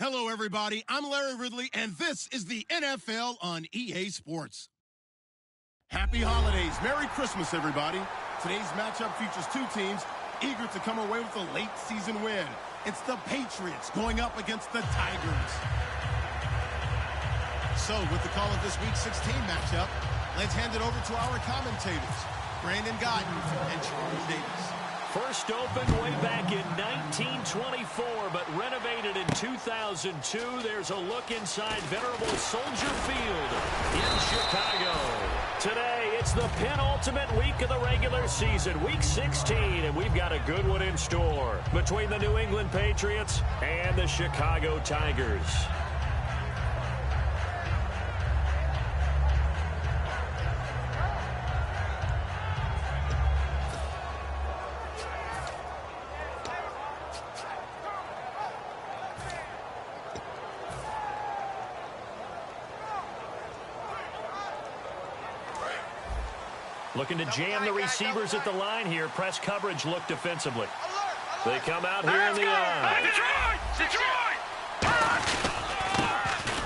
Hello, everybody. I'm Larry Ridley, and this is the NFL on EA Sports. Happy holidays. Merry Christmas, everybody. Today's matchup features two teams eager to come away with a late season win. It's the Patriots going up against the Tigers. So, with the call of this Week 16 matchup, let's hand it over to our commentators, Brandon Godden and Charles Davis. First opened way back in 1924, but renovated in 2002. There's a look inside venerable Soldier Field in Chicago. Today, it's the penultimate week of the regular season, Week 16, and we've got a good one in store between the New England Patriots and the Chicago Tigers. Looking to jam the receivers at the line here. Press coverage look defensively. They come out here in the eye.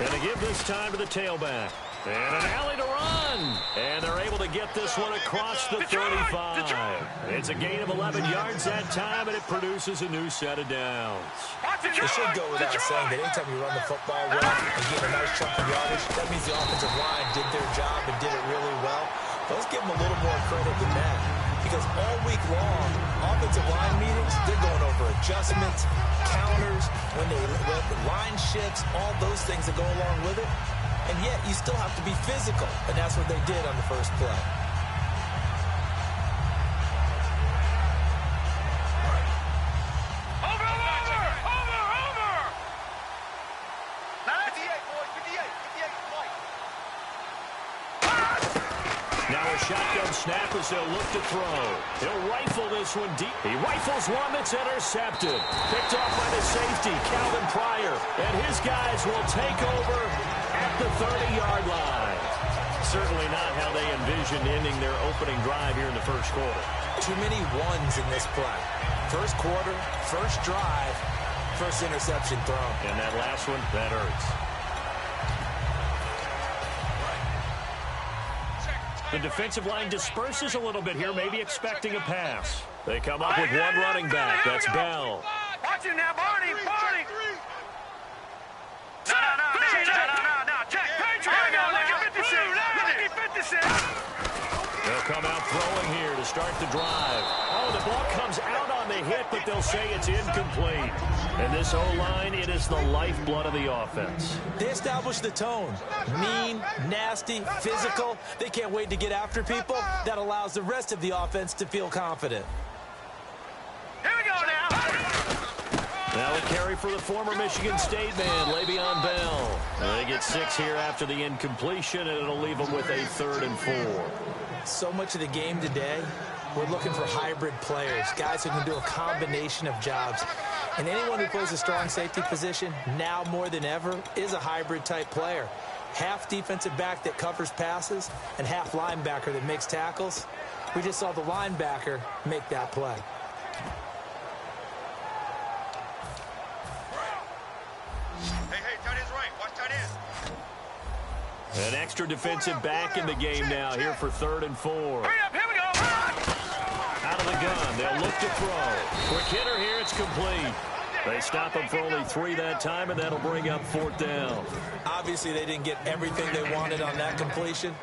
And they give this time to the tailback. And an alley to run. And they're able to get this one across the 35. It's a gain of 11 yards that time, and it produces a new set of downs. It should go without saying that anytime you run the football well and get a nice chunk of yardage, that means the offensive line did their job and did it really well. Let's give them a little more credit than that, because all week long, offensive line meetings, they're going over adjustments, counters, when the line shifts, all those things that go along with it. And yet, you still have to be physical, and that's what they did on the first play. Shotgun snap as they'll look to throw. He'll rifle this one deep. He rifles one that's intercepted. Picked off by the safety, Calvin Pryor. And his guys will take over at the 30-yard line. Certainly not how they envisioned ending their opening drive here in the first quarter. Too many ones in this play. First quarter, first drive, first interception thrown. And that last one, that hurts. The defensive line disperses a little bit here, maybe expecting a pass. They come up with one running back. That's Bell. Watch him now, Barney. No. Check. They'll come out throwing here to start the drive. Oh, the ball comes out on the hit, but they'll say it's incomplete. And this O-line, it is the lifeblood of the offense. They establish the tone. Mean, nasty, physical. They can't wait to get after people. That allows the rest of the offense to feel confident. Here we go now. Now a carry for the former Michigan State man, Le'Veon Bell. They get 6 here after the incompletion, and it'll leave them with a 3rd and 4. So much of the game today, we're looking for hybrid players, guys who can do a combination of jobs. And anyone who plays a strong safety position, now more than ever, is a hybrid-type player. Half defensive back that covers passes and half linebacker that makes tackles. We just saw the linebacker make that play. Hey, tight end's right. Watch tight end. An extra defensive back in the game now here for 3rd and 4. Hurry up, here we go. Out of the gun, they'll look to throw. Quick hitter here, it's complete. They stop him for only 3 that time, and that'll bring up 4th down. Obviously, they didn't get everything they wanted on that completion,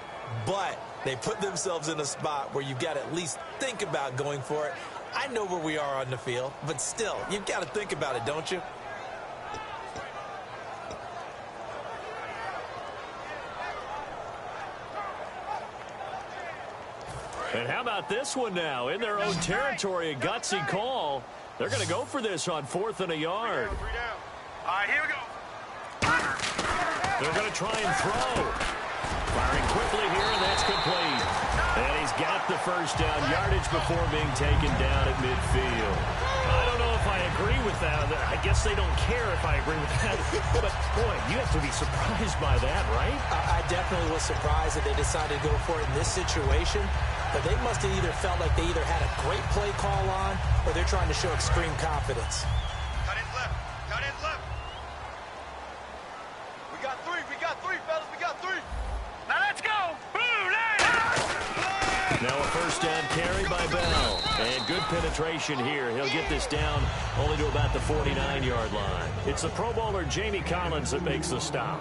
but they put themselves in a spot where you've got to at least think about going for it. I know where we are on the field, but still, you've got to think about it, don't you? And how about this one now? In their own territory, a gutsy call. They're going to go for this on 4th and a yard. 3 down. All right, here we go. They're going to try and throw. Firing quickly here, and that's complete. And he's got the first down yardage before being taken down at midfield. I don't know if I agree with that. I guess they don't care if I agree with that. But, boy, you have to be surprised by that, right? I definitely was surprised that they decided to go for it in this situation. But they must have either felt like they either had a great play call on or they're trying to show extreme confidence. Tight end's left. first down carry by Bell. And good penetration here. He'll get this down only to about the 49-yard line. It's the Pro Bowler Jamie Collins that makes the stop.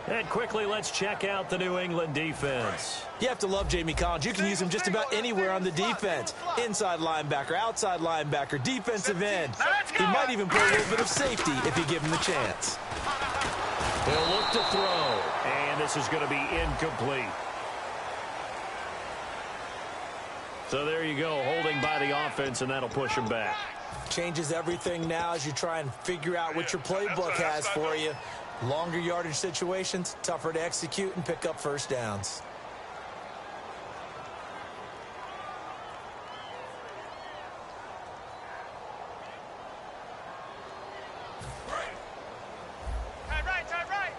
And quickly, let's check out the New England defense. You have to love Jamie Collins. You can use him just about anywhere on the defense. Inside linebacker, outside linebacker, defensive end. He might even play a little bit of safety if you give him the chance. He'll look to throw, and this is going to be incomplete. So there you go, holding by the offense, and that'll push him back. Changes everything now as you try and figure out what your playbook has for you. Longer yardage situations, tougher to execute and pick up first downs. Tight right.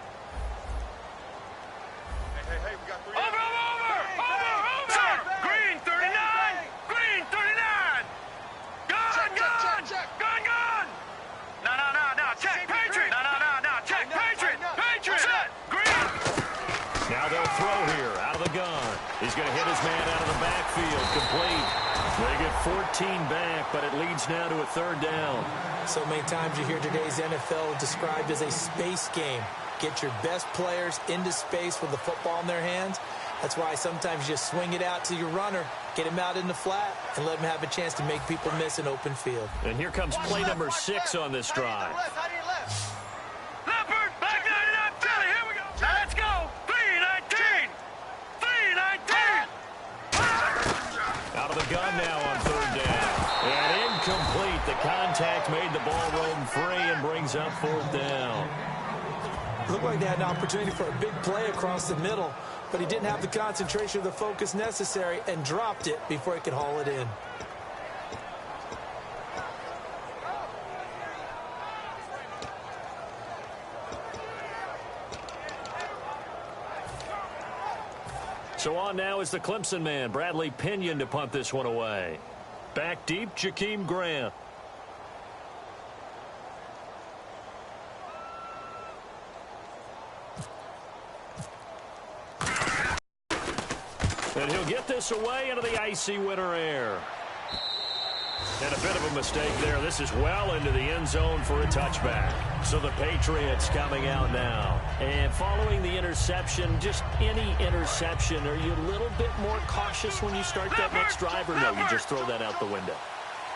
Hey, we got 3. Over! Green 39! Green 39! Gun! No, check, Patriots! No, check, Patriots! Set! Green! Now they'll throw here, out of the gun. He's going to hit his man out of the backfield, complete. They get 14 back, but it leads now to a third down. So many times you hear today's NFL described as a space game. Get your best players into space with the football in their hands. That's why sometimes you just swing it out to your runner, get him out in the flat, and let him have a chance to make people miss an open field. And here comes play number 6 on this drive. Leopard, back 99, Philly, here we go. Let's go. 3-19. Out of the gun now on third down. And incomplete. The contact made the ball roam free and brings up fourth down. Looked like they had an opportunity for a big play across the middle, but he didn't have the concentration or the focus necessary and dropped it before he could haul it in. So on now is the Clemson man, Bradley Pinion, to punt this one away. Back deep, Jakeem Grant. And he'll get this away into the icy winter air. And a bit of a mistake there. This is well into the end zone for a touchback. So the Patriots coming out now. And following the interception, just any interception, are you a little bit more cautious when you start that next drive, or no, you just throw that out the window?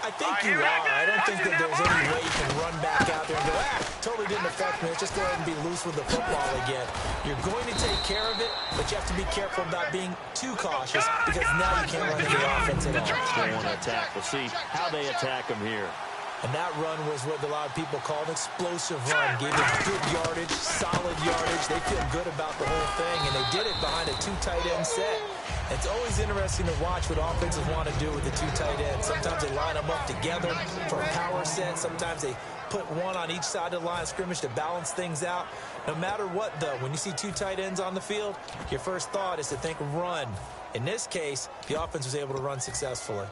I think you are. I don't think that there's any way you can run back out there and go, totally didn't affect me. Let's just go ahead and be loose with the football again. You're going to take care of it, but you have to be careful about being too cautious because now you can't run into the offense at all. They want to attack. We'll see how they attack them here. And that run was what a lot of people call an explosive run. Gave them good yardage, solid yardage. They feel good about the whole thing, and they did it behind a 2 tight end set. It's always interesting to watch what offenses want to do with the 2 tight ends. Sometimes they line them up together for a power set. Sometimes they put one on each side of the line of scrimmage to balance things out. No matter what, though, when you see 2 tight ends on the field, your first thought is to think run. In this case, the offense was able to run successfully.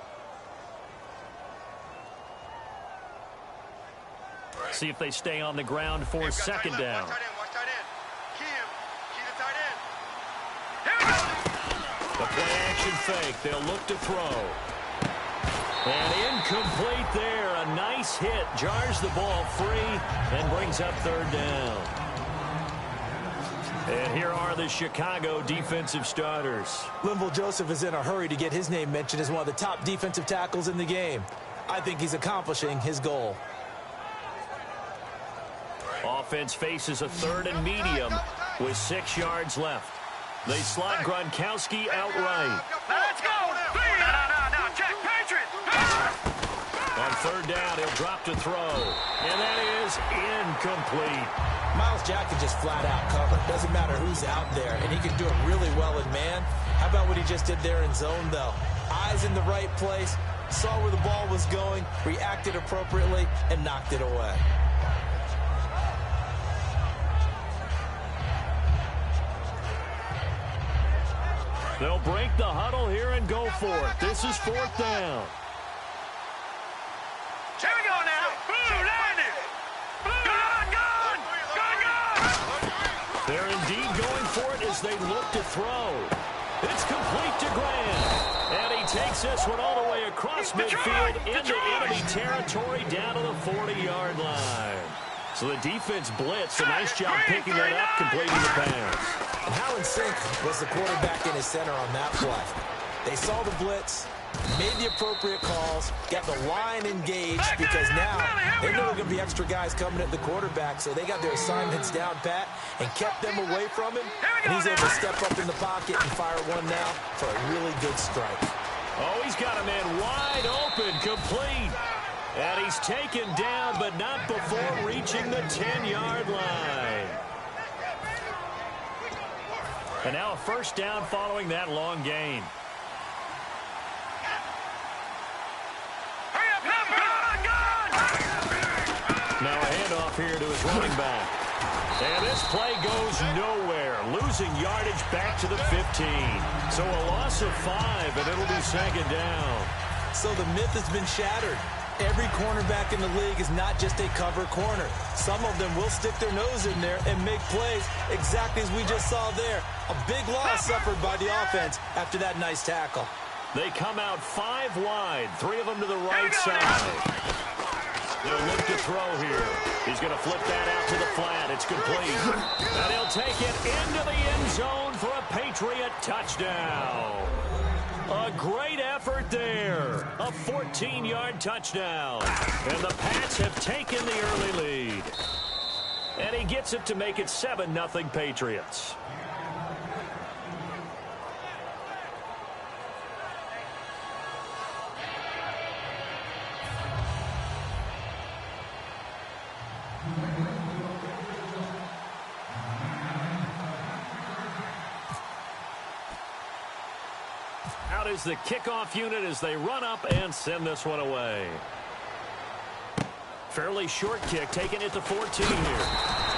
See if they stay on the ground for second down. Watch tight end. Key him. Key the tight end. The play-action fake. They'll look to throw. And incomplete there. A nice hit. Jars the ball free and brings up third down. And here are the Chicago defensive starters. Linval Joseph is in a hurry to get his name mentioned as one of the top defensive tackles in the game. I think he's accomplishing his goal. Offense faces a third and medium with 6 yards left. They slide Gronkowski outright. Let's go. No. Check, Patriots. On third down, he'll drop to throw. And that is incomplete. Myles Jack can just flat out cover. Doesn't matter who's out there, and he can do it really well in man. How about what he just did there in zone, though? Eyes in the right place, saw where the ball was going, reacted appropriately, and knocked it away. They'll break the huddle here and go for it. This is fourth down. Here we go now. Blue landing. Gun. They're indeed going for it as they look to throw. It's complete to Grant. And he takes this one all the way across midfield into enemy territory down to the 40-yard line. So the defense blitzed. A nice job picking that up, completing the pass. And how in sync was the quarterback in his center on that play? They saw the blitz, made the appropriate calls, got the line engaged because now they know there are going to be extra guys coming at the quarterback, so they got their assignments down pat and kept them away from him, and he's able to step up in the pocket and fire one now for a really good strike. Oh, he's got a man wide open, complete. And he's taken down, but not before reaching the 10-yard line. And now a first down following that long gain. Now a handoff here to his running back. And this play goes nowhere, losing yardage back to the 15. So a loss of 5, and it'll be second down. So the myth has been shattered. Every cornerback in the league is not just a cover corner. Some of them will stick their nose in there and make plays exactly as we just saw there. A big loss suffered by the offense after that nice tackle. They come out 5 wide, 3 of them to the right side. They'll look to throw here. He's going to flip that out to the flat. It's complete. And he'll take it into the end zone for a Patriot touchdown. A great effort there. A 14-yard touchdown. And the Pats have taken the early lead. And he gets it to make it 7-0 Patriots. Out is the kickoff unit as they run up and send this one away. Fairly short kick, taking it to 14 here.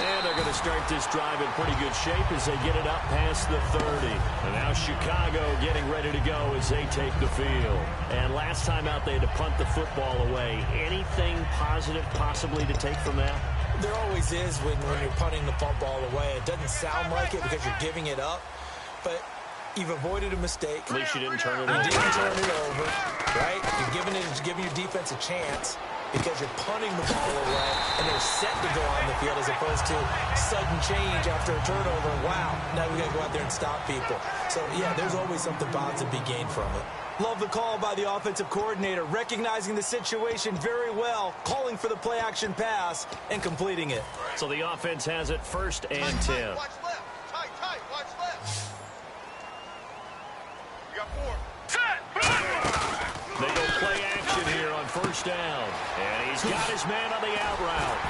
And they're going to start this drive in pretty good shape as they get it up past the 30. And now Chicago getting ready to go as they take the field. And last time out they had to punt the football away. Anything positive possibly to take from that? There always is when you're punting the football away. It doesn't sound like it because you're giving it up, but you've avoided a mistake. At least you didn't turn it over. You didn't turn it over, right? You're giving your defense a chance because you're punting the ball away and they're set to go on the field as opposed to sudden change after a turnover. Wow, now we got to go out there and stop people. So, yeah, there's always something positive to be gained from it. Love the call by the offensive coordinator, recognizing the situation very well, calling for the play-action pass, and completing it. So the offense has it 1st and 10. Watch left. Tight. Watch left. You got 4. Set. They go play action here on 1st down. And he's got his man on the out route.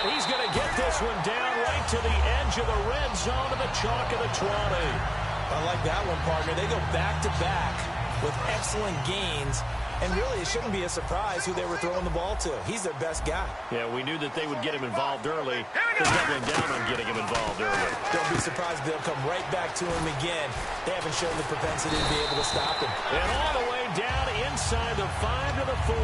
And he's going to get this one down right to the edge of the red zone to the chalk of the 20. I like that one, partner. They go back-to-back with excellent gains, and really it shouldn't be a surprise who they were throwing the ball to. He's their best guy. Yeah, we knew that they would get him involved early. They're doubling down on getting him involved early. Don't be surprised if they'll come right back to him again. They haven't shown the propensity to be able to stop him. And all the way down inside the 5 to the 4.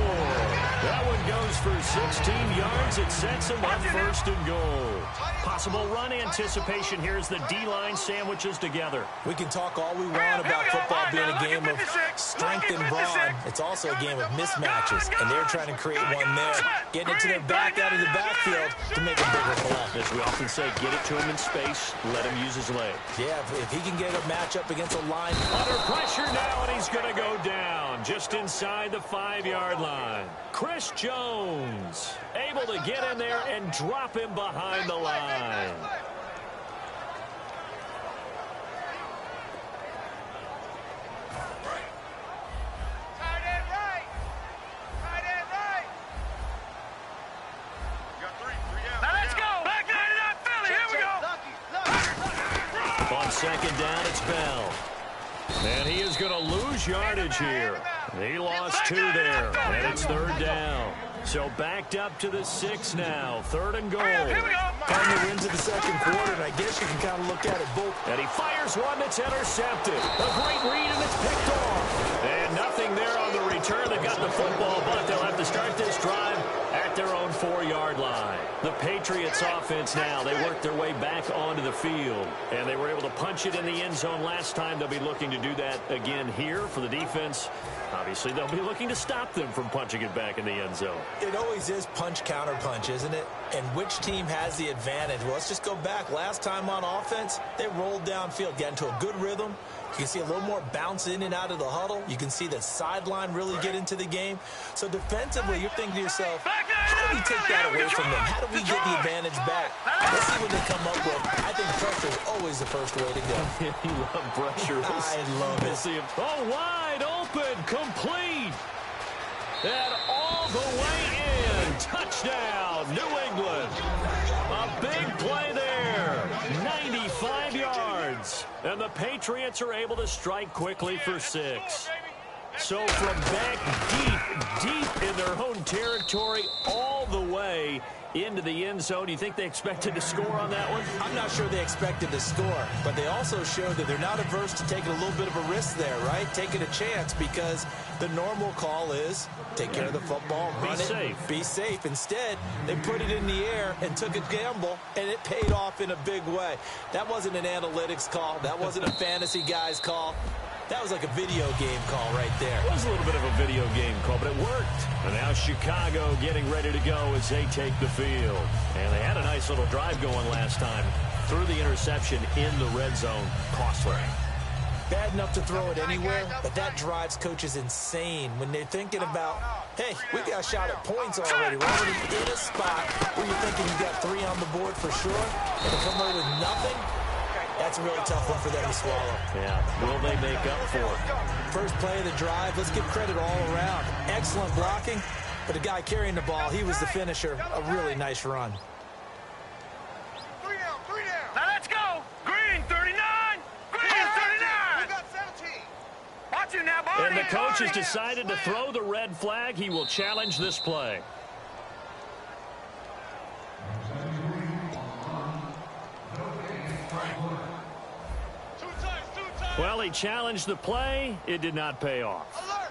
That one goes for 16 yards. It sets him up 1st and goal. Possible run anticipation here as the D-line sandwiches together. We can talk all we want about football being a game of strength and brawn. It's also a game of mismatches, and they're trying to create one there. Getting it to their back out of the backfield to make a bigger play. As we often say, get it to him in space, let him use his legs. Yeah, if he can get a matchup against a line. Under pressure now, and he's going to go down just inside the 5-yard line. Chris Jones able to get in there and drop him behind the line. On 2nd down, it's Bell. And he is going to lose yardage here. He lost 2 there, and it's 3rd down. So backed up to the 6 now. 3rd and goal. Finally wins of the 2nd quarter, and I guess you can kind of look at it both. And he fires one that's intercepted. A great read, and it's picked off. And nothing there on the return. They've got the football, but they'll have to start this drive at their own 4-yard line. The Patriots offense now, they worked their way back onto the field, and they were able to punch it in the end zone last time. They'll be looking to do that again here for the defense. Obviously, they'll be looking to stop them from punching it back in the end zone. It always is punch-counter-punch, isn't it? And which team has the advantage? Well, let's just go back. Last time on offense, they rolled downfield, got into a good rhythm. You can see a little more bounce in and out of the huddle. You can see the sideline really get into the game. So defensively, you're thinking to yourself, how do we take that away from them? How do we get the advantage back? Let's see what they come up with. I think pressure is always the first way to go. You love pressure. I love it. We'll see him. Oh, wide open, complete. And all the way in. Touchdown, New England. A big play there. 95 yards. And the Patriots are able to strike quickly for 6. So from back deep in their own territory all the way into the end zone. You think they expected to score on that one? I'm not sure they expected to score, but they also showed that they're not averse to taking a little bit of a risk there, right? Taking a chance, because the normal call is take care of the football, run it, be safe. Instead, they put it in the air and took a gamble, and it paid off in a big way. That wasn't an analytics call. That wasn't a fantasy guy's call. That was like a video game call right there. It was a little bit of a video game call, but it worked. And now Chicago getting ready to go as they take the field. And they had a nice little drive going last time. Threw the interception in the red zone. Costly. Bad enough to throw it anywhere, but that drives coaches insane when they're thinking about, hey, we got a shot at points already. We're already in a spot where you're thinking you got 3 on the board for sure, and to come away with nothing, that's a really tough one for them to swallow. Yeah, will they make up for it? First play of the drive, let's give credit all around. Excellent blocking, but the guy carrying the ball, he was the finisher. A really nice run. 3 down, 3 down. Now let's go. Green, 39. Green, 39. We got 17. Watch it now, boy. And the coach has decided to throw the red flag. He will challenge this play. Well, he challenged the play. It did not pay off.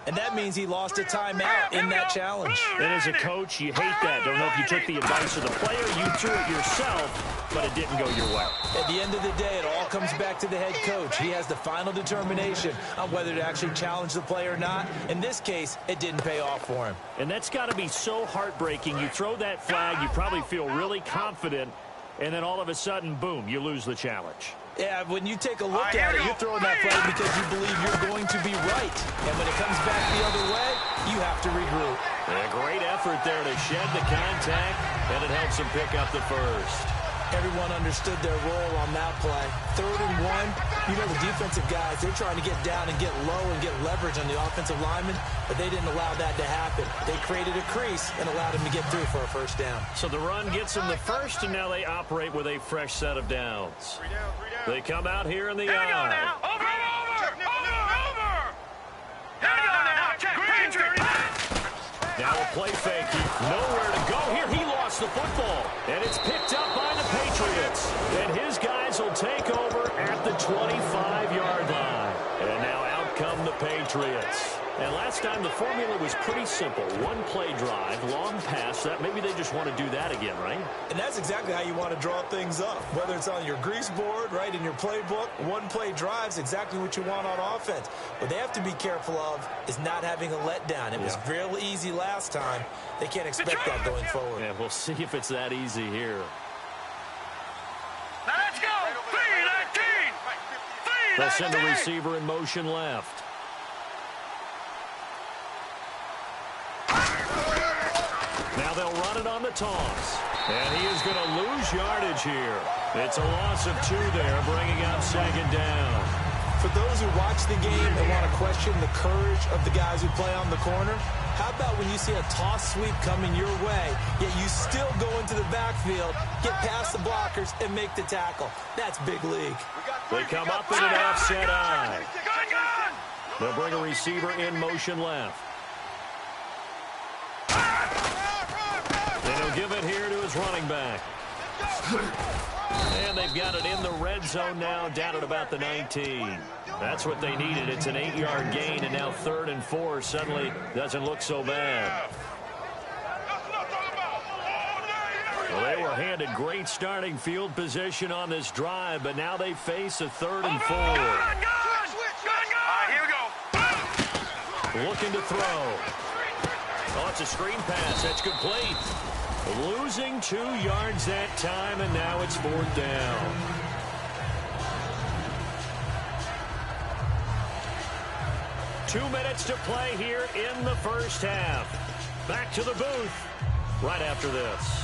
And that means he lost a timeout in that challenge. And as a coach, you hate that. Don't know if you took the advice of the player. You threw it yourself, but it didn't go your way. At the end of the day, it all comes back to the head coach. He has the final determination on whether to actually challenge the play or not. In this case, it didn't pay off for him. And that's got to be so heartbreaking. You throw that flag, you probably feel really confident, and then all of a sudden, boom, you lose the challenge. Yeah, when you take a look at it, you're throwing that flag because you believe you're going to be right. And when it comes back the other way, you have to regroup. A great effort there to shed the contact, and it helps him pick up the first. Everyone understood their role on that play. 3rd and 1, you know the defensive guys, they're trying to get down and get low and get leverage on the offensive lineman, but they didn't allow that to happen. They created a crease and allowed him to get through for a first down. So the run gets them the first, and now they operate with a fresh set of downs. 3 down, 3 down. They come out here in the There we go eye. now. Over. There we go now. Check. Green, 39. Now a play fake. Nowhere to go here. He lost the football. And it's picked up by the Patriots. And his guys will take over at the 25-yard line. And now out come the Patriots. And last time the formula was pretty simple. 1 play drive, long pass. That maybe they just want to do that again, right? And that's exactly how you want to draw things up. Whether it's on your grease board, right, in your playbook, 1 play drive's exactly what you want on offense. What they have to be careful of is not having a letdown. It was real easy last time. They can't expect that going forward. Yeah, we'll see if it's that easy here. Now let's go. 3-19. They'll send the receiver in motion left. Now they'll run it on the toss. And he is going to lose yardage here. It's a loss of 2 there, bringing up 2nd down. For those who watch the game and want to question the courage of the guys who play on the corner, how about when you see a toss sweep coming your way, yet you still go into the backfield, get past the blockers, and make the tackle? That's big league. They come up in an offset eye. Gun. They'll bring a receiver in motion left. And he'll give it here to his running back. And they've got it in the red zone now, down at about the 19. That's what they needed. It's an 8-yard gain, and now 3rd and 4 suddenly doesn't look so bad. were handed great starting field position on this drive, but now they face a 3rd and 4. All right, here we go. Looking to throw. Oh, it's a screen pass. That's complete. Losing 2 yards that time, and now it's 4th down. Two minutes to play here in the first half. Back to the booth right after this.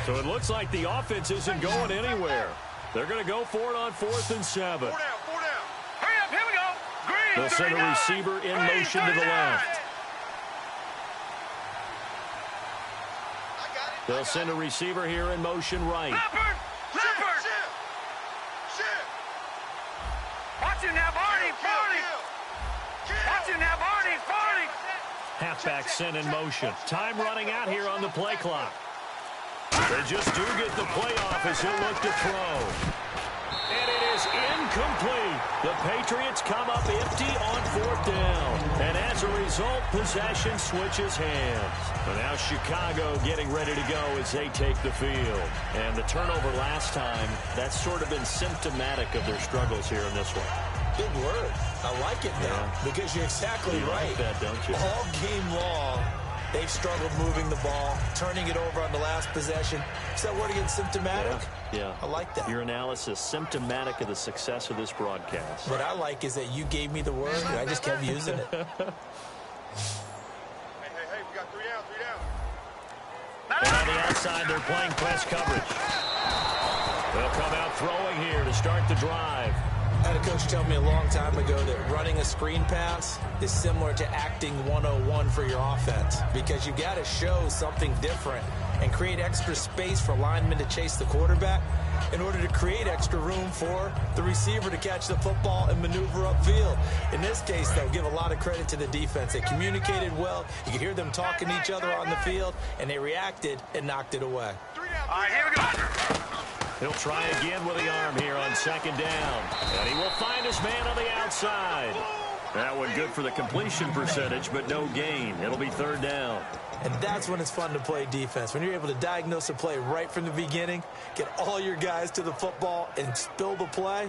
So it looks like the offense isn't going anywhere. They're going to go for it on 4th and 7. 4 down. Hurry up, here we go. Green, They'll send a receiver in motion to the left. They'll send a receiver here in motion right. Leopard. Watch him now, Barney. Watch him now, Barney. Halfback sent in motion. Time running out here on the play clock. They just do get the playoff as he'll look to throw. And it is incomplete. The Patriots come up empty on 4th down. And as a result, possession switches hands. But now Chicago getting ready to go as they take the field. And the turnover last time, that's sort of been symptomatic of their struggles here in this one. Big word. I like it now because you're exactly right. Like that, don't you? All game long, they've struggled moving the ball, turning it over on the last possession. Is that word again, symptomatic? Yeah. I like that. Your analysis, symptomatic of the success of this broadcast. What I like is that you gave me the word, and I just kept using it. Hey, we got 3 down. And on the outside, they're playing press coverage. They'll come out throwing here to start the drive. I had a coach tell me a long time ago that running a screen pass is similar to acting 101 for your offense because you got to show something different and create extra space for linemen to chase the quarterback in order to create extra room for the receiver to catch the football and maneuver upfield. In this case, though, give a lot of credit to the defense. They communicated well. You could hear them talking to each other on the field, and they reacted and knocked it away. All right, here we go. He'll try again with the arm here on 2nd down. And he will find his man on the outside. That one good for the completion percentage, but no gain. It'll be 3rd down. And that's when it's fun to play defense. When you're able to diagnose a play right from the beginning, get all your guys to the football, and spill the play,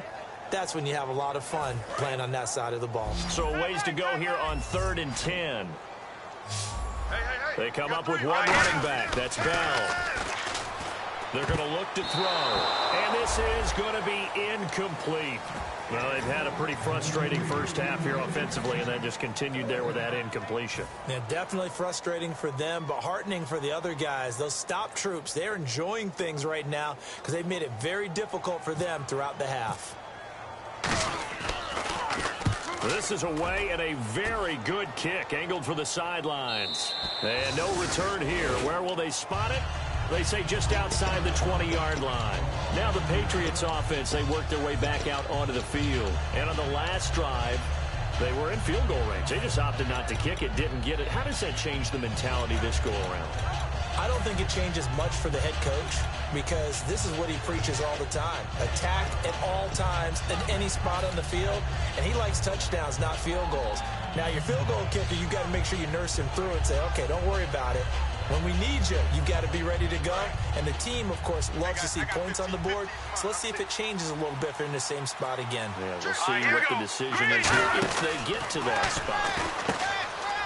that's when you have a lot of fun playing on that side of the ball. So ways to go here on 3rd and 10. They come up with one running back. That's Bell. They're going to look to throw. And this is going to be incomplete. Well, they've had a pretty frustrating first half here offensively, and then just continued there with that incompletion. Yeah, definitely frustrating for them, but heartening for the other guys. Those stop troops, they're enjoying things right now because they've made it very difficult for them throughout the half. This is away and a very good kick angled for the sidelines. And no return here. Where will they spot it? They say just outside the 20-yard line. Now the Patriots offense, they work their way back out onto the field. And on the last drive, they were in field goal range. They just opted not to kick it, didn't get it. How does that change the mentality this go around? I don't think it changes much for the head coach because this is what he preaches all the time. Attack at all times in any spot on the field, and he likes touchdowns, not field goals. Now, your field goal kicker, you've got to make sure you nurse him through and say, okay, don't worry about it. When we need you, you've got to be ready to go. And the team, of course, loves to see points on the board. So let's see if it changes a little bit if they're in the same spot again. Yeah, we'll see what the decision is here if they get to that spot.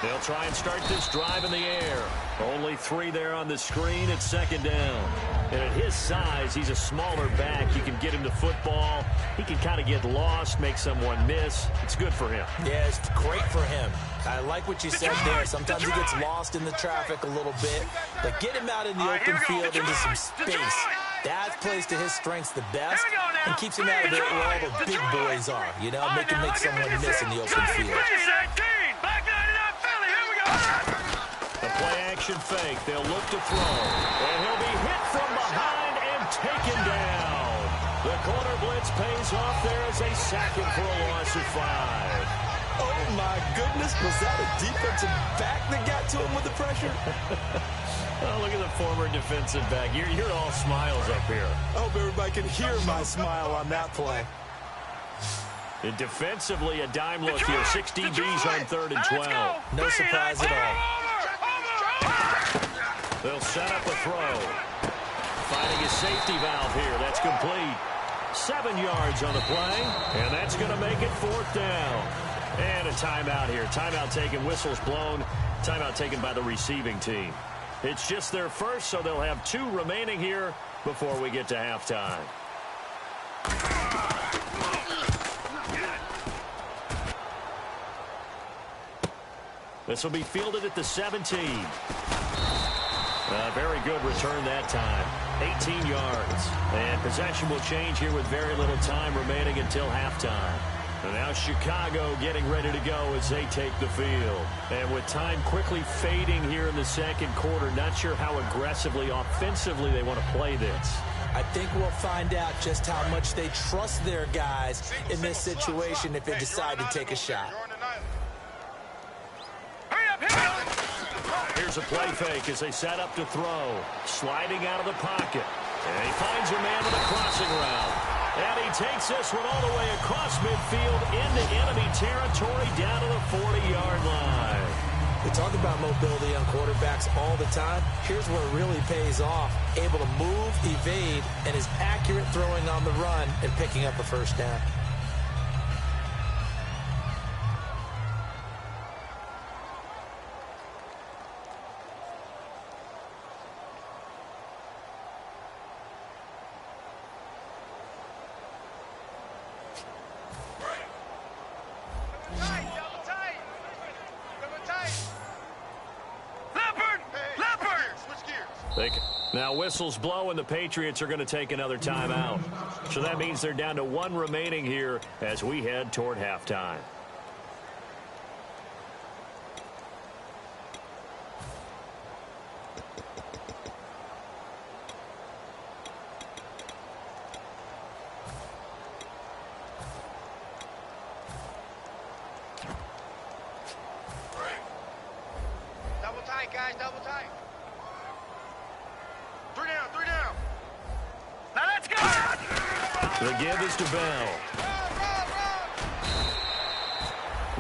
They'll try and start this drive in the air. Only 3 there on the screen at 2nd down. And at his size, he's a smaller back. You can get him the football. He can kind of get lost, make someone miss. It's good for him. Yeah, it's great for him. I like what you said there. Sometimes he gets lost in the traffic a little bit. But get him out in the open field into some space. That plays to his strengths the best and keeps him out of there where all the big boys are. You know, make him make someone miss in the open field. The play-action fake. They'll look to throw. And he'll be hit from behind and taken down. The corner blitz pays off there as they sack him for a loss of 5. Oh, my goodness. Was that a defensive back that got to him with the pressure? Oh, look at the former defensive back. You're all smiles up here. I hope everybody can hear my smile on that play. And defensively, a dime look here. 6 DBs on 3rd and 12. No surprise at all. They'll set up a throw. Finding a safety valve here. That's complete. 7 yards on the play. And that's going to make it 4th down. And a timeout here. Timeout taken, whistles blown. Timeout taken by the receiving team. It's just their first, so they'll have 2 remaining here before we get to halftime. This will be fielded at the 17. Very good return that time. 18 yards. And possession will change here with very little time remaining until halftime. And now Chicago getting ready to go as they take the field. And with time quickly fading here in the second quarter, not sure how aggressively, offensively they want to play this. I think we'll find out just how much they trust their guys in this situation if they decide to take a shot. Here's a play fake as they set up to throw. Sliding out of the pocket. And he finds a man with a crossing route. And he takes this one all the way across midfield into enemy territory down to the 40-yard line. We talk about mobility on quarterbacks all the time. Here's where it really pays off. Able to move, evade, and is accurate throwing on the run and picking up a first down. Now whistles blow and the Patriots are going to take another timeout. So that means they're down to 1 remaining here as we head toward halftime. Double tight, guys, double tight. 3 down, 3 down. Now let's go! The give is to Bell.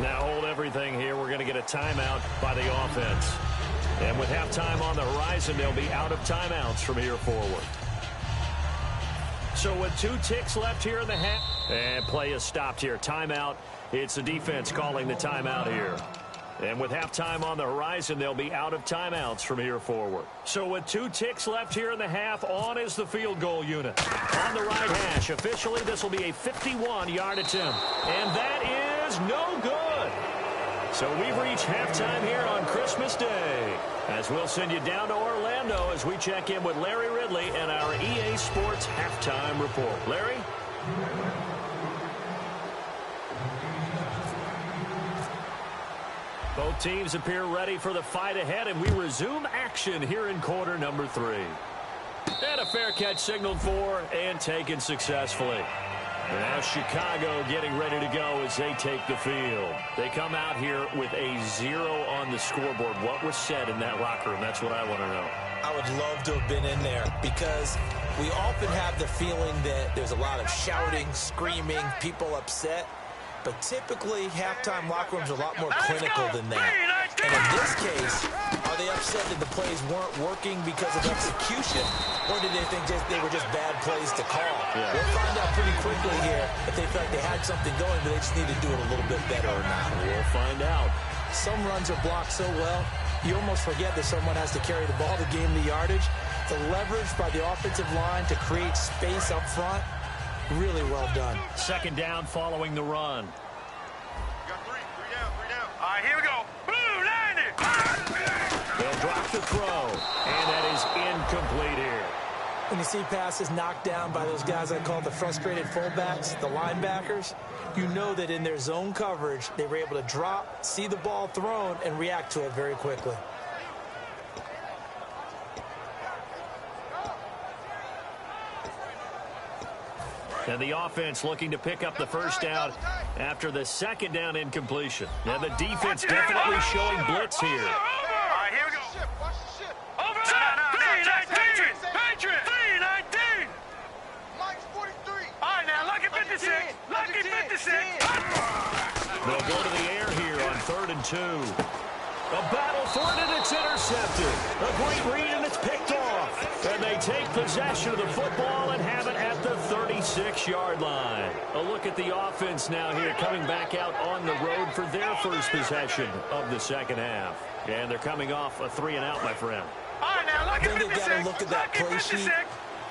Now hold everything here. We're going to get a timeout by the offense. And with halftime on the horizon, they'll be out of timeouts from here forward. So with 2 ticks left here in the half. And play is stopped here. Timeout. It's the defense calling the timeout here. And with halftime on the horizon, they'll be out of timeouts from here forward. So with 2 ticks left here in the half, on is the field goal unit. On the right hash, officially, this will be a 51-yard attempt. And that is no good. So we've reached halftime here on Christmas Day. As we'll send you down to Orlando as we check in with Larry Ridley and our EA Sports Halftime Report. Larry? Both teams appear ready for the fight ahead, and we resume action here in quarter number 3. And a fair catch signaled for and taken successfully. And now Chicago getting ready to go as they take the field. They come out here with a 0 on the scoreboard. What was said in that locker room? That's what I want to know. I would love to have been in there because we often have the feeling that there's a lot of shouting, screaming, people upset. But typically, halftime locker rooms are a lot more clinical than that. And in this case, are they upset that the plays weren't working because of execution, or did they think they were just bad plays to call? Yeah. We'll find out pretty quickly here if they felt they had something going, but they just need to do it a little bit better or not. We'll find out. Some runs are blocked so well, you almost forget that someone has to carry the ball to gain the yardage. The leverage by the offensive line to create space up front, really well done. Second down following the run. Got 3 down, 3 down. All right, here we go. Blue 90. They'll drop the throw, and that is incomplete here. When you see passes knocked down by those guys I call the frustrated fullbacks, the linebackers, you know that in their zone coverage, they were able to drop, see the ball thrown, and react to it very quickly. And the offense looking to pick up the first down after the second down incompletion. Now the defense definitely showing blitz here. All right, here we go. Watch the ship. Over. 319. Patriots. 319. Mike's 43. All right, now, lucky 56. Lucky 56. the 6. They'll go to the air here on 3rd and 2. A battle for it, and it's intercepted. A great read, and it's picked off. And they take possession of the football and have it at the 36-yard line. A look at the offense now here, coming back out on the road for their first possession of the second half. And they're coming off a 3-and-out, my friend. All right, now look Then at they've got to look at that play sheet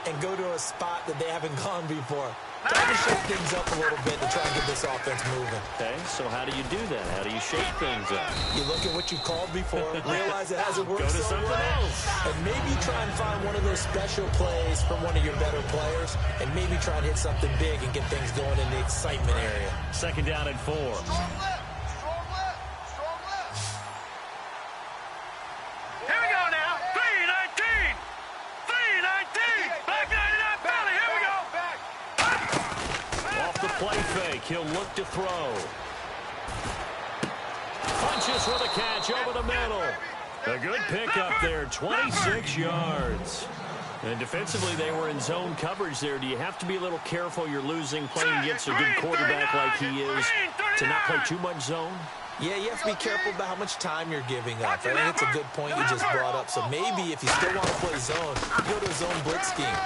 and go to a spot that they haven't gone before. Try to shake things up a little bit to try and get this offense moving. Okay, so how do you do that? How do you shake things up? You look at what you've called before, realize it hasn't worked Go to so something well, else. and maybe try and find one of those special plays from one of your better players, and maybe try and hit something big and get things going in the excitement area. 2nd down and 4. Strong left. Strong left. Strong left. Here we go now. 3-19. 3-19. Back 99 belly. Here we go. Off the play fake, he'll look to throw. Punches for the catch over the middle. A good pickup there, 26 yards. And defensively, they were in zone coverage there. Do you have to be a little careful you're losing playing against a good quarterback like he is to not play too much zone? Yeah, you have to be careful about how much time you're giving up. I think it's a good point you just brought up. So maybe if you still want to play zone, you go to a zone blitz scheme.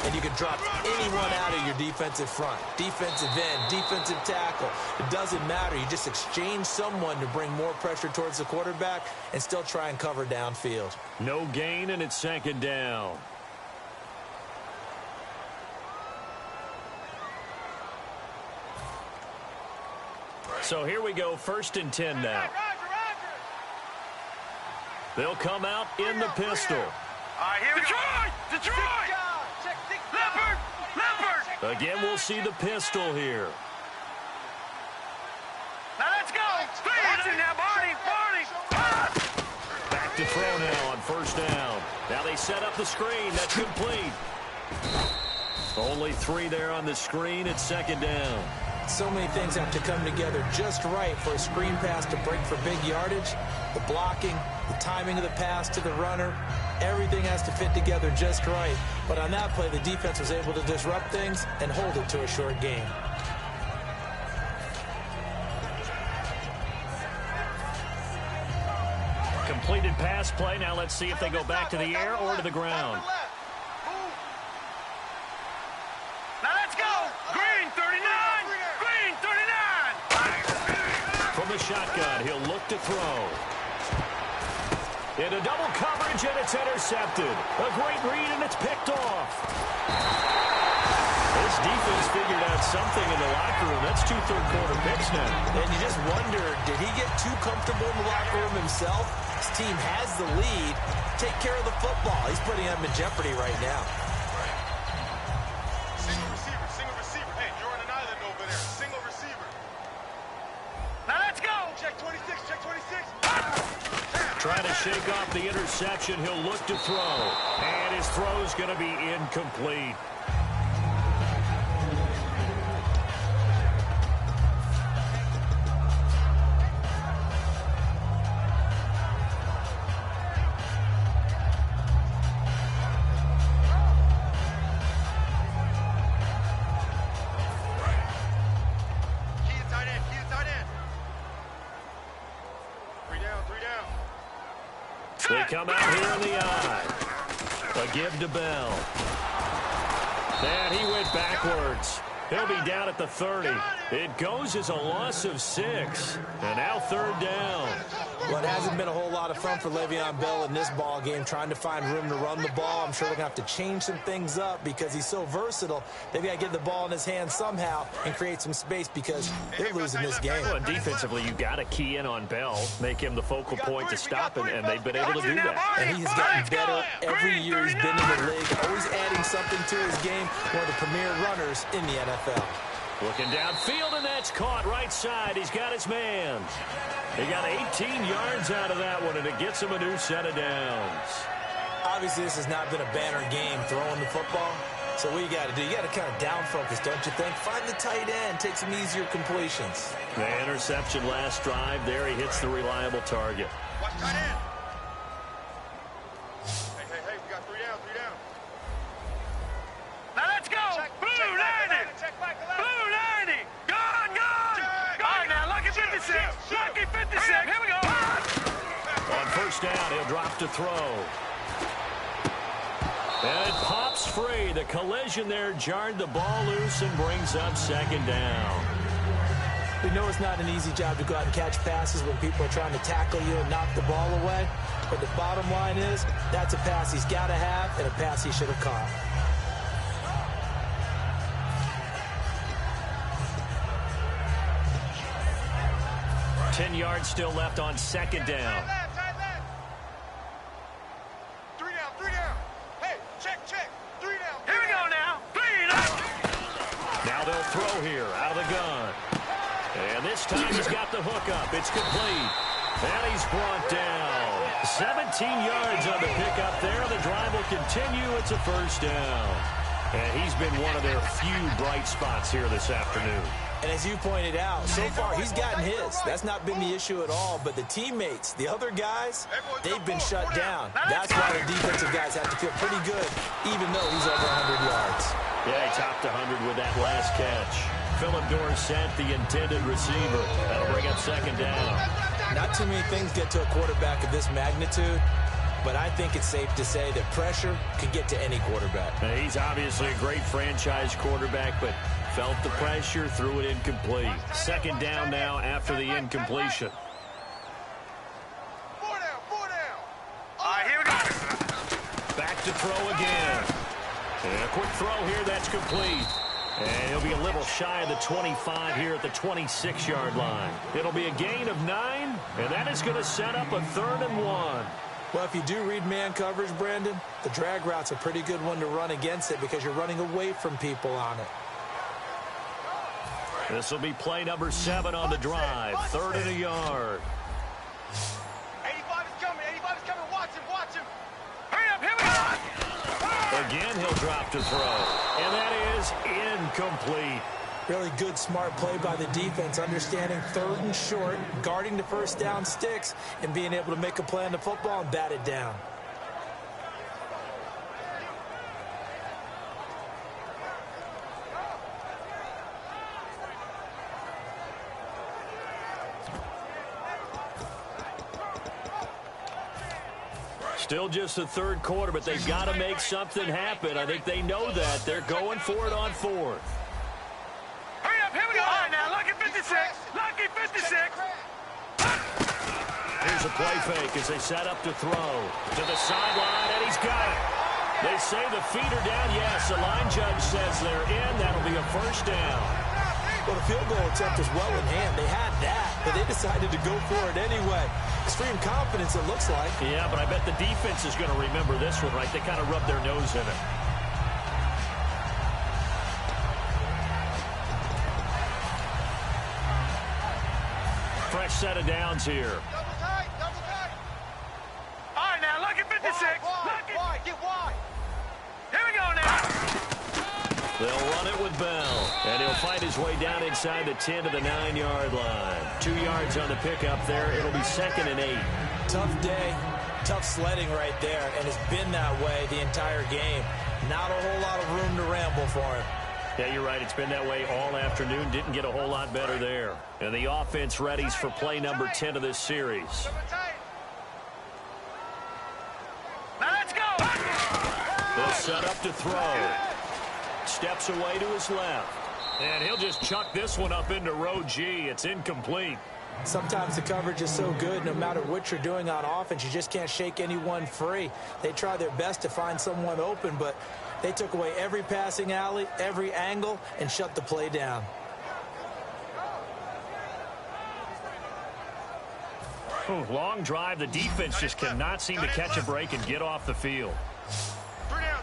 And you can drop anyone out of your defensive front. Defensive end, defensive tackle. It doesn't matter. You just exchange someone to bring more pressure towards the quarterback and still try and cover downfield. No gain, and it's 2nd down. So here we go, 1st and 10 now. They'll come out in the pistol. All right, here we go. Detroit! Leopard! Again, we'll see the pistol here. Now let's go! Watching now, Barney! Back to throw now on 1st down. Now they set up the screen. That's complete. Only 3 there on the screen. It's 2nd down. So many things have to come together just right for a screen pass to break for big yardage. The blocking, the timing of the pass to the runner, everything has to fit together just right. But on that play, the defense was able to disrupt things and hold it to a short game. Completed pass play. Now let's see if they go back to the air or to the ground. Now let's go! Green 39! Green 39! From the shotgun, he'll look to throw. Into double coverage, and it's intercepted. A great read, and it's picked off. This defense figured out something in the locker room. That's 2 third-quarter picks now. And you just wonder, did he get too comfortable in the locker room himself? His team has the lead. Take care of the football. He's putting them in jeopardy right now. Single receiver. Hey, you're on an island over there. Single receiver. Now let's go! Check 26, check 26. Trying to shake off the interception. He'll look to throw. And his throw's going to be incomplete. They come out here in the eye. A give to Bell. And he went backwards. He'll be down at the 30. It goes as a loss of 6. And now 3rd down. Well, it hasn't been a whole lot of fun for Le'Veon Bell in this ball game, trying to find room to run the ball. I'm sure they're going to have to change some things up because he's so versatile. They've got to get the ball in his hands somehow and create some space because they're losing this game. Well, defensively, you got to key in on Bell, make him the focal point to stop it, and they've been able to do that. And he's gotten better every year he's been in the league, always adding something to his game. One of the premier runners in the NFL. Looking downfield, and that's caught right side. He's got his man. He got 18 yards out of that one, and it gets him a new set of downs. Obviously, this has not been a banner game throwing the football. So what you got to do, you got to kind of down focus, don't you think? Find the tight end, take some easier completions. The interception last drive there. He hits the reliable target. Watch tight end. Hey, we got 3 down. Now let's go. Blue 90. Blue 90. Gone. first down. He'll drop to throw. And it pops free. The collision there jarred the ball loose and brings up second down. We know it's not an easy job to go out and catch passes when people are trying to tackle you and knock the ball away. But the bottom line is, that's a pass he's got to have and a pass he should have caught. Ten yards still left on second down. Three down. Hey, check. 3 down. Here we go now. 3 down. Now they'll throw here out of the gun. And this time he's got the hook up. It's complete. And he's brought down. 17 yards on the pickup there. The drive will continue. It's a first down. And he's been one of their few bright spots here this afternoon. And as you pointed out, so far he's gotten his. That's not been the issue at all. But the teammates, the other guys, they've been shut down. That's why the defensive guys have to feel pretty good, even though he's over 100 yards. Yeah, he topped 100 with that last catch. Philip Dorsett, the intended receiver. That'll bring up second down. Not too many things get to a quarterback of this magnitude, but I think it's safe to say that pressure can get to any quarterback. Now, he's obviously a great franchise quarterback, but felt the pressure, threw it incomplete. Second down now after the incompletion. 4 down. All right, here we go. Back to throw again. And a quick throw here, that's complete. And he'll be a little shy of the 25 here at the 26-yard line. It'll be a gain of 9, and that is going to set up a 3rd and 1. Well, if you do read man coverage, Brandon, the drag route's a pretty good one to run against it because you're running away from people on it. This will be play number 7 on the drive. 3rd and a yard. 85 is coming. Watch him. Hurry up, here we go. Again, he'll drop to throw. And that is incomplete. Really good, smart play by the defense, understanding 3rd and short, guarding the first down sticks, and being able to make a play on the football and bat it down. Still just the 3rd quarter, but they've got to make something happen. I think they know that. They're going for it on 4th. Hurry up, here we go. All right, now, lucky 56. Here's a play fake as they set up to throw. To the sideline, and he's got it. They say the feet are down. Yes, the line judge says they're in. That'll be a first down. Well, the field goal attempt was well in hand. They had that, but they decided to go for it anyway. Extreme confidence, it looks like. Yeah, but I bet the defense is going to remember this one, right? They kind of rubbed their nose in it. Fresh set of downs here. Double tight. All right, now, lucky 56. Wide. Get wide. Here we go now. They'll run it with Bell, and he'll fight his way down inside the 10 to the 9-yard line. 2 yards on the pickup there. It'll be 2nd and 8. Tough day, tough sledding right there, and it's been that way the entire game. Not a whole lot of room to ramble for him. Yeah, you're right. It's been that way all afternoon. Didn't get a whole lot better there. And the offense readies for play number 10 of this series. Now let's go. They'll set up to throw. Steps away to his left. And he'll just chuck this one up into row G. It's incomplete. Sometimes the coverage is so good, no matter what you're doing on offense, you just can't shake anyone free. They try their best to find someone open, but they took away every passing alley, every angle, and shut the play down. Long drive. The defense just cannot seem to catch a break and get off the field. 3 down.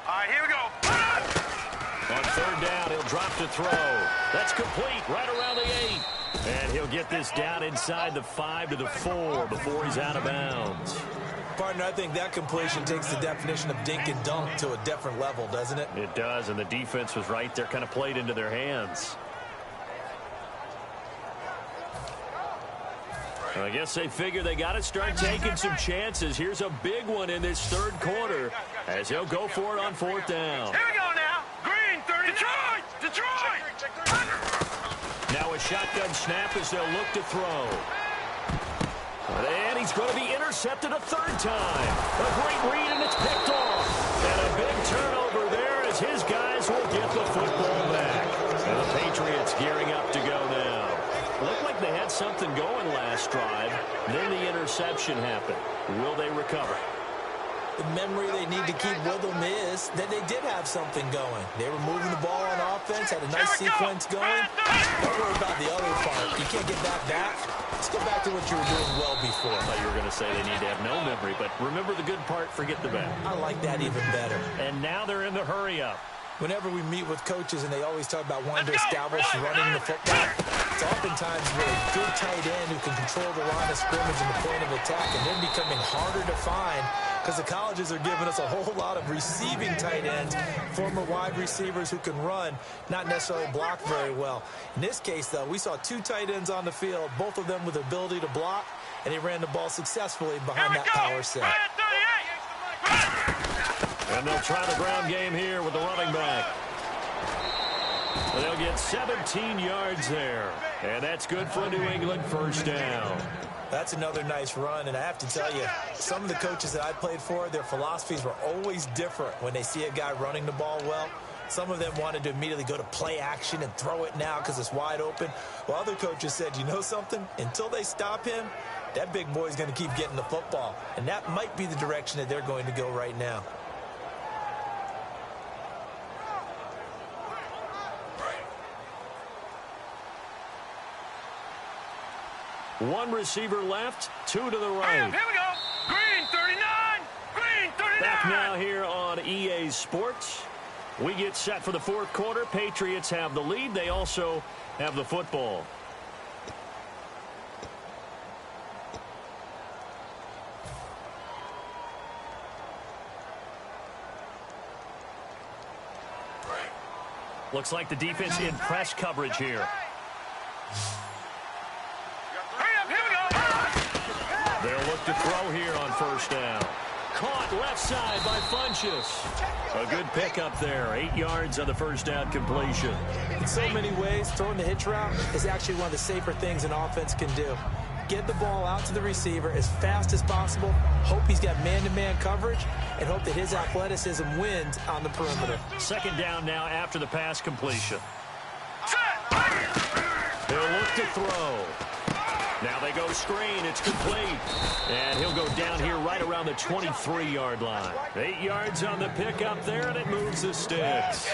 All right, here we go. On 3rd down, he'll drop to throw. That's complete right around the 8. And he'll get this down inside the 5 to the 4 before he's out of bounds. Partner, I think that completion takes the definition of dink and dunk to a different level, doesn't it? It does, and the defense was right there, kind of played into their hands. I guess they figure they got to start taking some chances. Here's a big one in this 3rd quarter as he'll go for it on 4th down. Here we go now. Green, 30. Detroit. Now a shotgun snap as they'll look to throw. They he's going to be intercepted a third time. A great read, and it's picked off. And a big turnover there as his guys will get the football back. And the Patriots gearing up to go now. Looked like they had something going last drive. Then the interception happened. Will they recover? The memory they need to keep with them is that they did have something going. They were moving the ball on offense, had a nice sequence going. Don't worry about the other part. You can't get that back. Let's go back to what you were doing well before. I thought you were going to say they need to have no memory, but remember the good part, forget the bad. I like that even better. And now they're in the hurry-up. Whenever we meet with coaches and they always talk about wanting to establish running the football, it's oftentimes with a good tight end who can control the line of scrimmage and the point of attack, and they're becoming harder to find because the colleges are giving us a whole lot of receiving tight ends, former wide receivers who can run, not necessarily block very well. In this case, though, we saw two tight ends on the field, both of them with the ability to block, and they ran the ball successfully behind that power set. And they'll try the ground game here with the running back. And they'll get 17 yards there. And that's good for a New England first down. That's another nice run, and I have to tell you, some of the coaches that I played for, their philosophies were always different when they see a guy running the ball well. Some of them wanted to immediately go to play action and throw it now because it's wide open. While other coaches said, you know something? Until they stop him, that big boy's going to keep getting the football. And that might be the direction that they're going to go right now. One receiver left, two to the right. Here we go. Green 39. Green 39. Back now here on EA Sports. We get set for the fourth quarter. Patriots have the lead. They also have the football. Looks like the defense in press coverage here. They'll look to throw here on first down. Caught left side by Funchess. A good pickup there. 8 yards on the first down completion. In so many ways, throwing the hitch route is actually one of the safer things an offense can do. Get the ball out to the receiver as fast as possible, hope he's got man-to-man coverage, and hope that his athleticism wins on the perimeter. Second down now after the pass completion. They'll look to throw. Now they go screen. It's complete. And he'll go down here right around the 23-yard line. 8 yards on the pickup there, and it moves the sticks.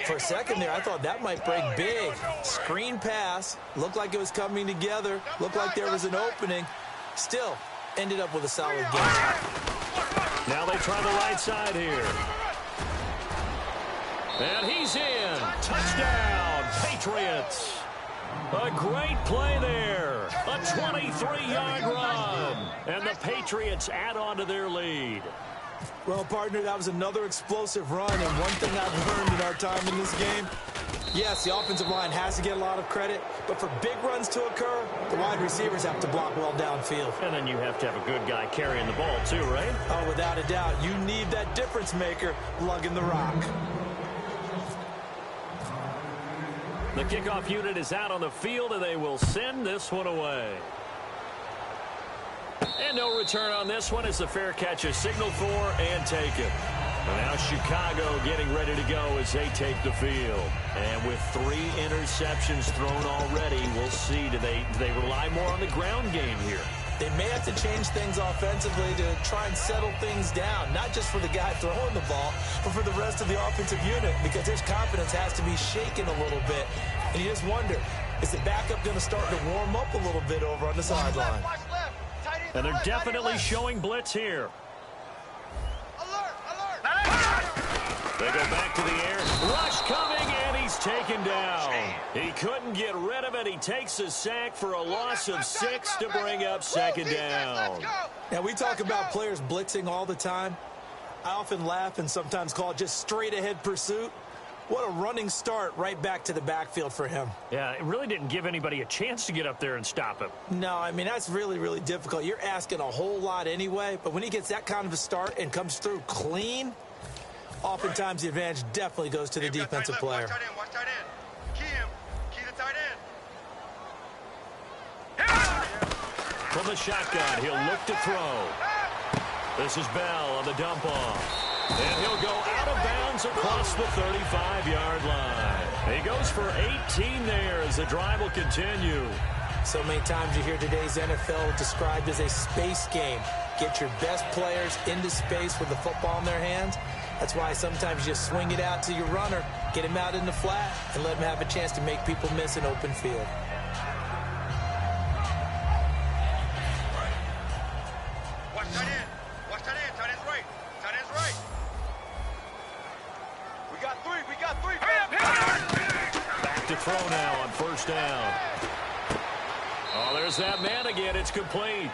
For a second there, I thought that might break big. Screen pass. Looked like it was coming together. Looked like there was an opening. Still, ended up with a solid game. Now they try the right side here. And he's in. Touchdown, Patriots. A great play there. A 23-yard run. And the Patriots add on to their lead. Well, partner, that was another explosive run. And one thing I've learned in our time in this game, yes, the offensive line has to get a lot of credit. But for big runs to occur, the wide receivers have to block well downfield. And then you have to have a good guy carrying the ball too, right? Oh, without a doubt. You need that difference maker lugging the rock. The kickoff unit is out on the field, and they will send this one away. And no return on this one as the fair catch is signaled for and taken. And now Chicago getting ready to go as they take the field. And with 3 interceptions thrown already, we'll see. Do they rely more on the ground game here? They may have to change things offensively to try and settle things down, not just for the guy throwing the ball, but for the rest of the offensive unit, because his confidence has to be shaken a little bit. And you just wonder, is the backup going to start to warm up a little bit over on the sideline? And they're definitely showing blitz here. They go back to the air. Rush coming, and he's taken down. He couldn't get rid of it. He takes a sack for a loss of 6 to bring up second down. Now, we talk about players blitzing all the time. I often laugh and sometimes call it just straight-ahead pursuit. What a running start right back to the backfield for him. Yeah, it really didn't give anybody a chance to get up there and stop him. No, I mean, that's really, really difficult. You're asking a whole lot anyway, but when he gets that kind of a start and comes through clean, oftentimes the advantage definitely goes to the defensive player. Watch tight end. Key him. Key the tight end. from the shotgun. He'll look to throw. This is Bell on the dump off. And he'll go out of bounds across the 35-yard line. He goes for 18 there as the drive will continue. So many times you hear today's NFL described as a space game. Get your best players into space with the football in their hands. That's why sometimes you just swing it out to your runner, get him out in the flat, and let him have a chance to make people miss an open field. Watch that in. Watch that in. Tight end's right. Tight end's right. We got three. We got three. Back to throw now on first down. Oh, there's that man again. It's complete.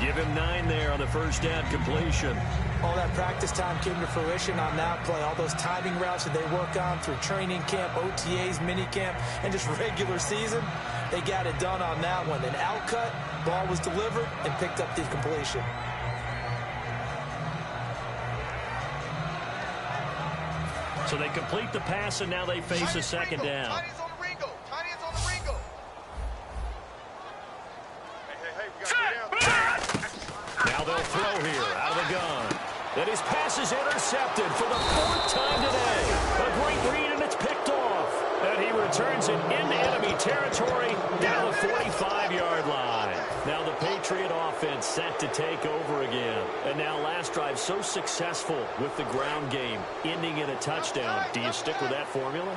Give him 9 there on the first down completion. All that practice time came to fruition on that play. All those timing routes that they work on through training camp, OTAs, mini camp, and just regular season, they got it done on that one. An outcut, ball was delivered, and picked up the completion. So they complete the pass, and now they face a second down. Tight end's on the Ringo. Tight end's on the Ringo. Hey, we got to get down. Now they'll throw here out of the gun. And his pass is intercepted for the 4th time today. A great read, and it's picked off. And he returns it into enemy territory down the 45-yard line. Now the Patriot offense set to take over again. And now last drive so successful with the ground game, ending in a touchdown. Do you stick with that formula?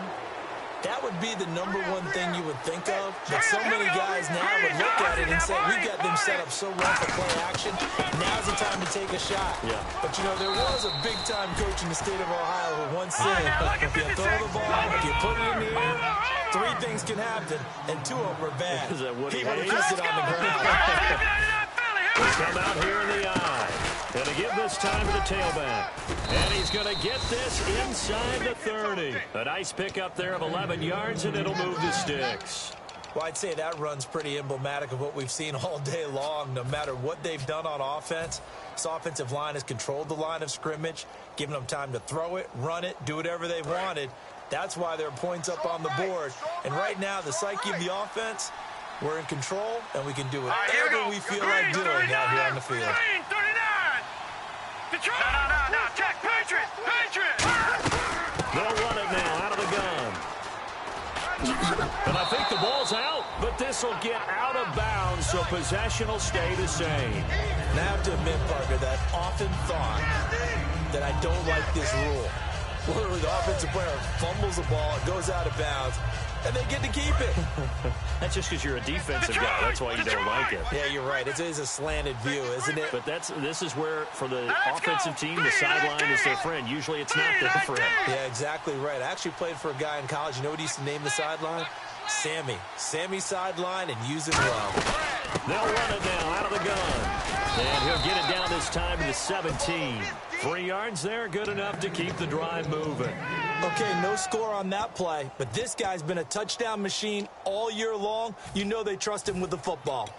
That would be the number one thing you would think of, but so many guys now would look at it and say, we've got them set up so well for play action, now's the time to take a shot. Yeah. But, you know, there was a big-time coach in the state of Ohio who once said, if you throw the ball, if you put it in the air, 3 things can happen, and 2 of them are bad. Is that what he he would have hates? kept it on the ground. He's come out here in the eye. Going to give this time to the tailback. And he's going to get this inside the 30. A nice pickup there of 11 yards, and it'll move the sticks. Well, I'd say that run's pretty emblematic of what we've seen all day long. No matter what they've done on offense, this offensive line has controlled the line of scrimmage, given them time to throw it, run it, do whatever they wanted. That's why there are points up on the board. And right now, the psyche of the offense, we're in control, and we can do whatever we feel like doing out here on the field. 39. No. Check. Patriots. They'll run it now out of the gun. And I think the ball's out, but this will get out of bounds, so possession will stay the same. And I have to admit, Parker, that I've often thought that I don't like this rule. Literally, the offensive player fumbles the ball, it goes out of bounds, and they get to keep it. That's just because you're a defensive guy. That's why you don't like it. Yeah, you're right. It is a slanted view, isn't it? But this is where, for the offensive team, the sideline is their friend. Usually it's not their friend. Yeah, exactly right. I actually played for a guy in college. You know what he used to name the sideline? Sammy. Sammy sideline, and use it well. They'll run it now out of the gun. And he'll get it down this time to the 17. 3 yards there, good enough to keep the drive moving. Okay, no score on that play, but this guy's been a touchdown machine all year long. You know they trust him with the football.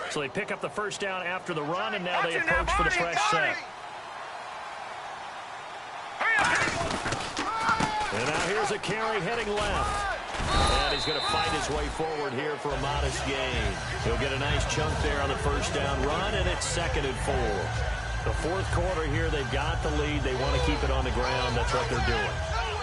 So they pick up the first down after the run, and now they approach for the fresh set. And now here's a carry heading left. And he's going to fight his way forward here for a modest gain. He'll get a nice chunk there on the first down run, and it's 2nd and 4. The 4th quarter here, they've got the lead. They want to keep it on the ground. That's what they're doing.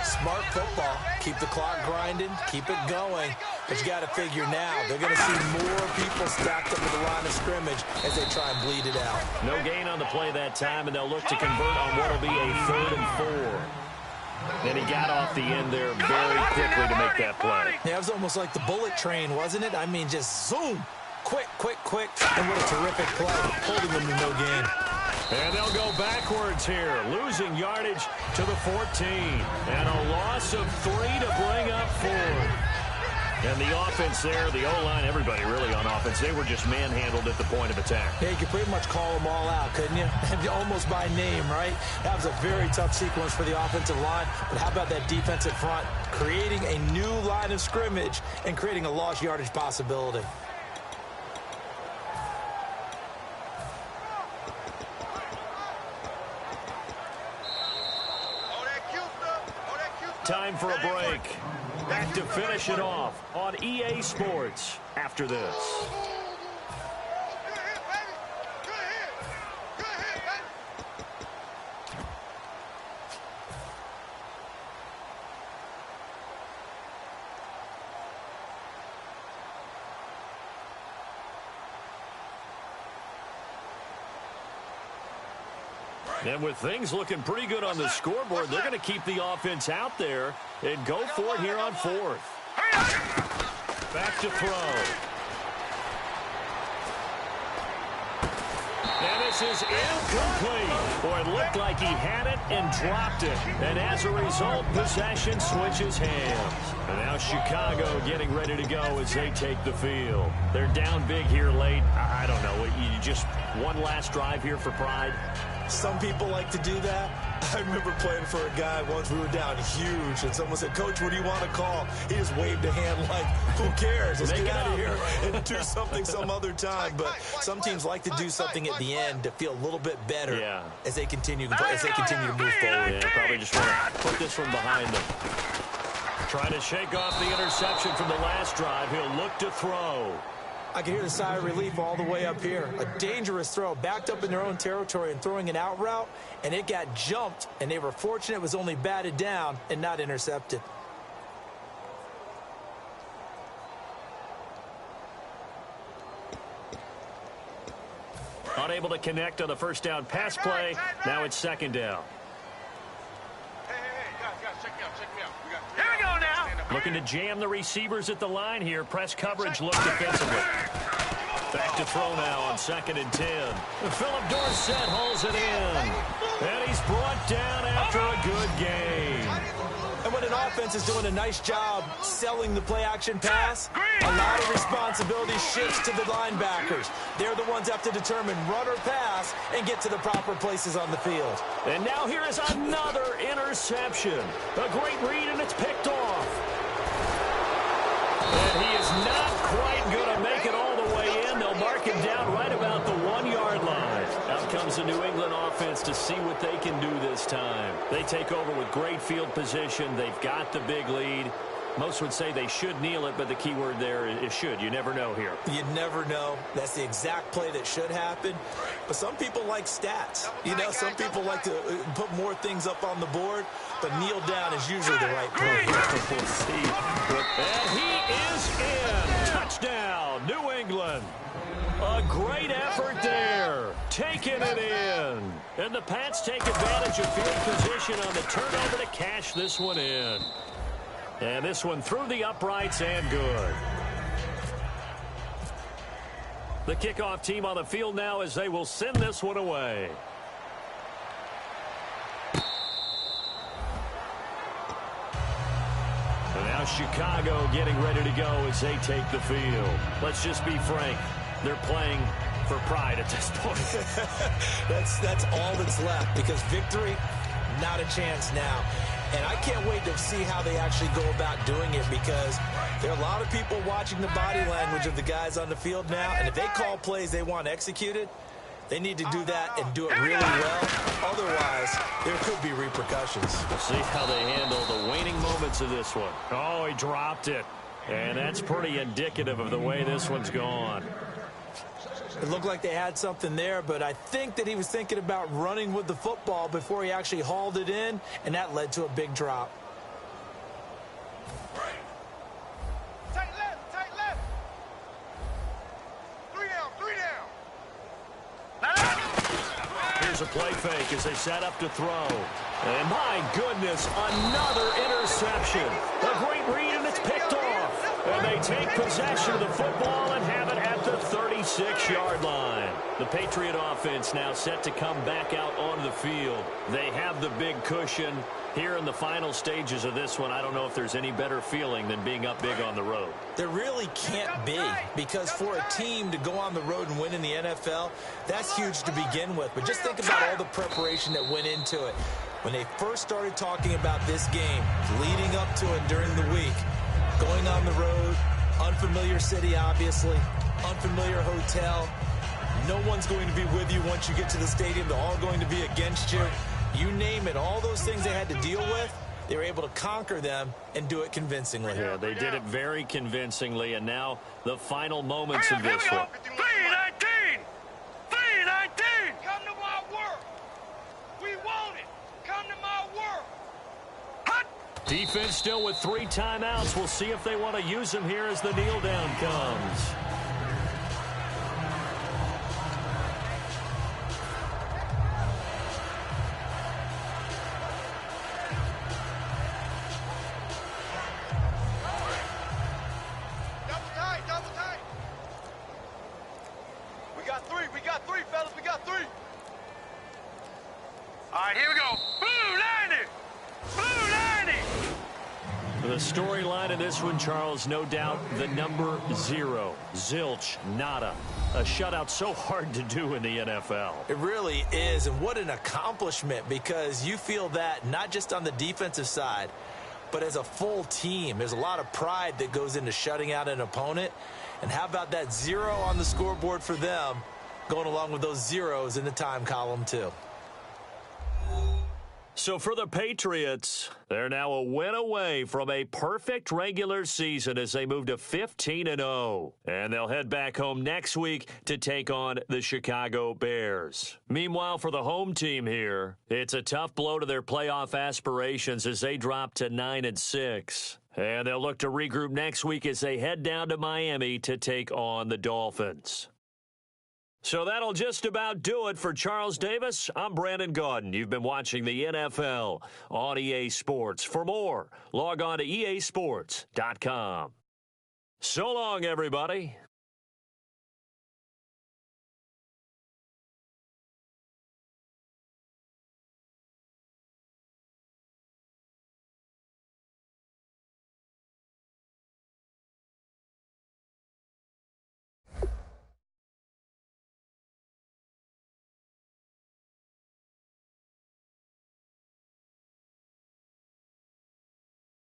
Smart football. Keep the clock grinding. Keep it going. But you got to figure now, they're going to see more people stacked up at the line of scrimmage as they try and bleed it out. No gain on the play that time, and they'll look to convert on what will be a 3rd and 4. And he got off the end there very quickly to make that play. Yeah, it was almost like the bullet train, wasn't it? I mean, just zoom. Quick. And what a terrific play, holding them to no gain. And they'll go backwards here, losing yardage to the 14. And a loss of 3 to bring up 4. And the offense there, the O-line, everybody really on offense, they were just manhandled at the point of attack. Yeah, you could pretty much call them all out, couldn't you? Almost by name, right? That was a very tough sequence for the offensive line. But how about that defensive front? Creating a new line of scrimmage and creating a lost yardage possibility. time for a break. Back to finish it off on EA Sports after this. And with things looking pretty good on the scoreboard, they're going to keep the offense out there and go for it here on fourth. Back to throw. And this is incomplete. Boy, it looked like he had it and dropped it. And as a result, possession switches hands. And now Chicago getting ready to go as they take the field. They're down big here late. I don't know. You just one last drive here for pride. Some people like to do that. I remember playing for a guy once. We were down huge, and someone said, "Coach, what do you want to call?" He just waved a hand like, "Who cares? Let's get out of here and do something some other time." But some teams like to do something at the end to feel a little bit better as they continue to move forward. Yeah, probably just want to put this one behind them. Trying to shake off the interception from the last drive. He'll look to throw. I can hear the sigh of relief all the way up here. A dangerous throw, backed up in their own territory and throwing an out route, and it got jumped, and they were fortunate it was only batted down and not intercepted. Unable to connect on the first down pass play. Now it's second down. Guys, check me out. Here we go now. Looking to jam the receivers at the line here. Press coverage, look defensively. Back to throw now on 2nd and 10. Philip Dorsett hauls it in. And he's brought down after a good game. And when an offense is doing a nice job selling the play-action pass, a lot of responsibility shifts to the linebackers. They're the ones that have to determine run or pass and get to the proper places on the field. And now here is another interception. A great read, and it's picked off. And he is not quite going to make it all the way in. They'll mark him down right about the 1-yard line. Out comes the New England offense to see what they can do this time. They take over with great field position. They've got the big lead. Most would say they should kneel it, but the key word there is should. You never know here. You never know. That's the exact play that should happen. But some people like stats. You know, some people like to put more things up on the board, but kneel down is usually the right play. We'll see. And he is in. Touchdown, New England. A great effort there. Taking it in. And the Pats take advantage of field position on the turnover to cash this one in. And this one through the uprights and good. The kickoff team on the field now as they will send this one away. And now Chicago getting ready to go as they take the field. Let's just be frank. They're playing for pride at this point. That's all that's left, because victory, not a chance now. And I can't wait to see how they actually go about doing it, because there are a lot of people watching the body language of the guys on the field now, and if they call plays they want executed, they need to do that and do it really well. Otherwise, there could be repercussions. We'll see how they handle the waning moments of this one. Oh, he dropped it. And that's pretty indicative of the way this one's gone. It looked like they had something there, but I think that he was thinking about running with the football before he actually hauled it in, and that led to a big drop. Tight left. 3 down. Here's a play fake as they set up to throw. And my goodness, another interception. A great read, and it's picked off. And they take possession of the football and have it at the 36-yard line. The Patriot offense now set to come back out onto the field. They have the big cushion. Here in the final stages of this one, I don't know if there's any better feeling than being up big on the road. There really can't be, because for a team to go on the road and win in the NFL, that's huge to begin with. But just think about all the preparation that went into it. When they first started talking about this game, leading up to it during the week, going on the road, unfamiliar city, obviously, unfamiliar hotel. No one's going to be with you once you get to the stadium. They're all going to be against you. You name it, all those things they had to deal with. they were able to conquer them and do it convincingly. Yeah, they did it very convincingly, and now the final moments of this one. 319! 319! Come to my work! We want it! Come to my work! Hut! Defense still with 3 timeouts. We'll see if they want to use them here as the kneel down comes. Double tight! We got three, fellas, we got 3! All right, here we go. Blue 90! Blue 90! The storyline in this one, Charles, no doubt the number 0. Zilch, nada. A shutout so hard to do in the NFL. It really is, and what an accomplishment, because you feel that not just on the defensive side, but as a full team. There's a lot of pride that goes into shutting out an opponent. And how about that 0 on the scoreboard for them, going along with those zeros in the time column too. So for the Patriots, they're now a win away from a perfect regular season as they move to 15-0. And they'll head back home next week to take on the Chicago Bears. Meanwhile, for the home team here, it's a tough blow to their playoff aspirations as they drop to 9-6. And they'll look to regroup next week as they head down to Miami to take on the Dolphins. So that'll just about do it for Charles Davis. I'm Brandon Gaudin. You've been watching the NFL on EA Sports. For more, log on to easports.com. So long, everybody.